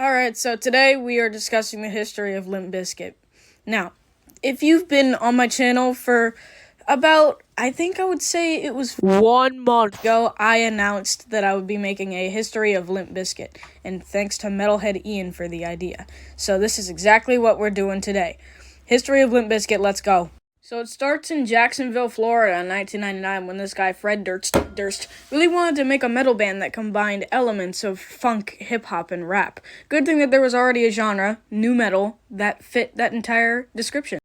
Alright, so today we are discussing the history of Limp Bizkit. Now, if you've been on my channel for about, I think I would say it was 1 month ago, I announced that I would be making a history of Limp Bizkit, and thanks to Metalhead Ian for the idea. So this is exactly what we're doing today. History of Limp Bizkit, let's go. So it starts in Jacksonville, Florida in 1999 when this guy, Fred Durst, really wanted to make a metal band that combined elements of funk, hip-hop, and rap. Good thing that there was already a genre, nu metal, that fit that entire description.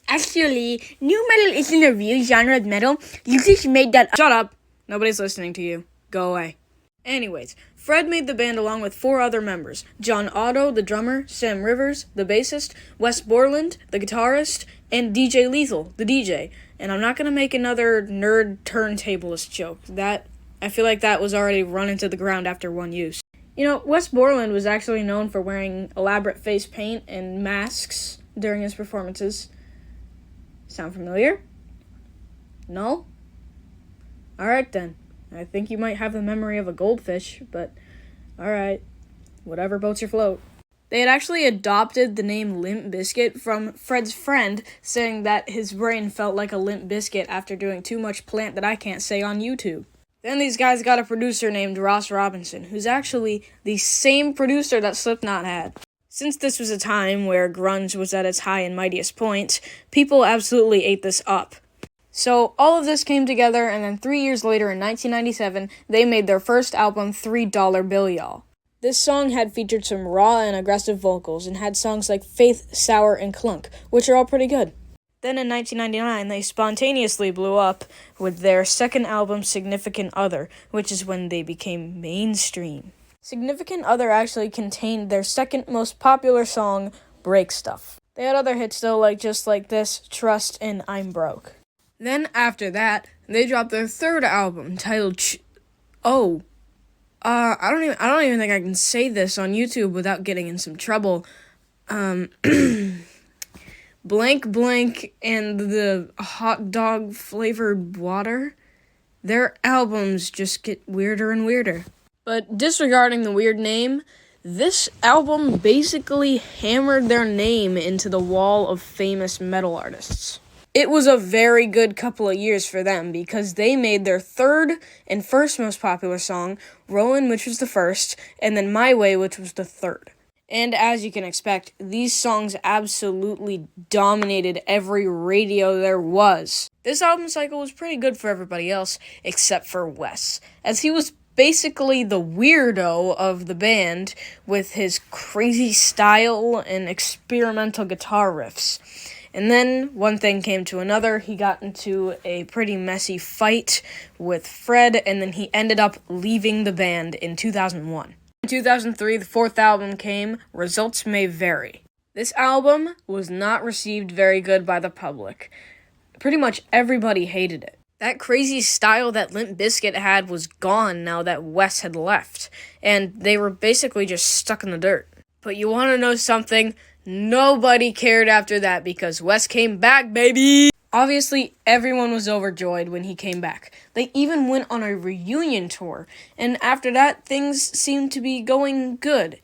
Actually, nu metal isn't a real genre of metal. You just made that up. Shut up! Nobody's listening to you. Go away. Anyways, Fred made the band along with 4 other members. John Otto, the drummer, Sam Rivers, the bassist, Wes Borland, the guitarist, and DJ Lethal, the DJ. And I'm not going to make another nerd turntablist joke. I feel like that was already run into the ground after one use. You know, Wes Borland was actually known for wearing elaborate face paint and masks during his performances. Sound familiar? No? Alright then. I think you might have the memory of a goldfish, but alright. Whatever boats your float. They had actually adopted the name Limp Bizkit from Fred's friend, saying that his brain felt like a limp biscuit after doing too much plant that I can't say on YouTube. Then these guys got a producer named Ross Robinson, who's actually the same producer that Slipknot had. Since this was a time where grunge was at its high and mightiest point, people absolutely ate this up. So all of this came together, and then 3 years later in 1997, they made their first album, $3 Bill Y'all. This song had featured some raw and aggressive vocals, and had songs like Faith, Sour, and Clunk, which are all pretty good. Then in 1999, they spontaneously blew up with their second album, Significant Other, which is when they became mainstream. Significant Other actually contained their second most popular song, Break Stuff. They had other hits though, like Just Like This, Trust, and I'm Broke. Then after that, they dropped their third album, titled I don't even think I can say this on YouTube without getting in some trouble. Blank Blank and the hot dog flavored water. Their albums just get weirder and weirder. But disregarding the weird name, this album basically hammered their name into the wall of famous metal artists. It was a very good couple of years for them because they made their third and first most popular song, Rollin', which was the first, and then My Way, which was the third. And as you can expect, these songs absolutely dominated every radio there was. This album cycle was pretty good for everybody else, except for Wes, as he was basically the weirdo of the band with his crazy style and experimental guitar riffs. And then, one thing came to another, he got into a pretty messy fight with Fred, and then he ended up leaving the band in 2001. In 2003, the fourth album came, Results May Vary. This album was not received very good by the public. Pretty much everybody hated it. That crazy style that Limp Bizkit had was gone now that Wes had left, and they were basically just stuck in the dirt. But you want to know something? Nobody cared after that because Wes came back, baby! Obviously, everyone was overjoyed when he came back. They even went on a reunion tour, and after that, things seemed to be going good.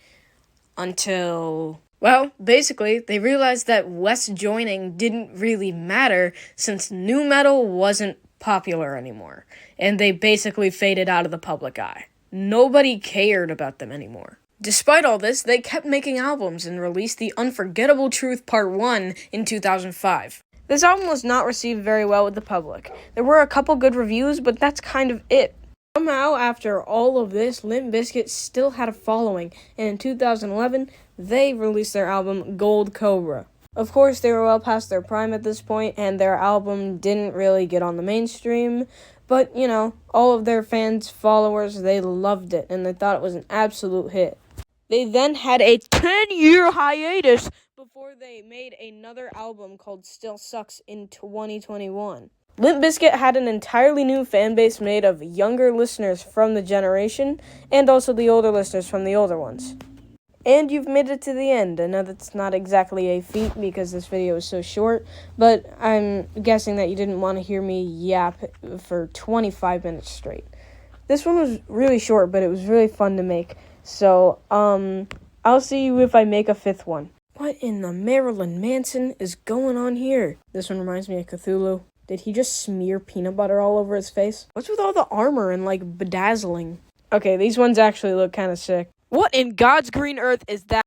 Until, well, basically, they realized that Wes joining didn't really matter since nu metal wasn't popular anymore, and they basically faded out of the public eye. Nobody cared about them anymore. Despite all this, they kept making albums and released The Unforgettable Truth Part 1 in 2005. This album was not received very well with the public. There were a couple good reviews, but that's kind of it. Somehow, after all of this, Limp Bizkit still had a following, and in 2011, they released their album Gold Cobra. Of course, they were well past their prime at this point, and their album didn't really get on the mainstream, but, you know, all of their fans, followers, they loved it, and they thought it was an absolute hit. They then had a 10-year hiatus before they made another album called Still Sucks in 2021. Limp Bizkit had an entirely new fan base made of younger listeners from the generation, and also the older listeners from the older ones. And you've made it to the end. I know that's not exactly a feat because this video is so short, but I'm guessing that you didn't want to hear me yap for 25 minutes straight. This one was really short, but it was really fun to make. So, I'll see you if I make a 5th one. What in the Marilyn Manson is going on here? This one reminds me of Cthulhu. Did he just smear peanut butter all over his face? What's with all the armor and, bedazzling? Okay, these ones actually look kind of sick. What in God's green earth is that?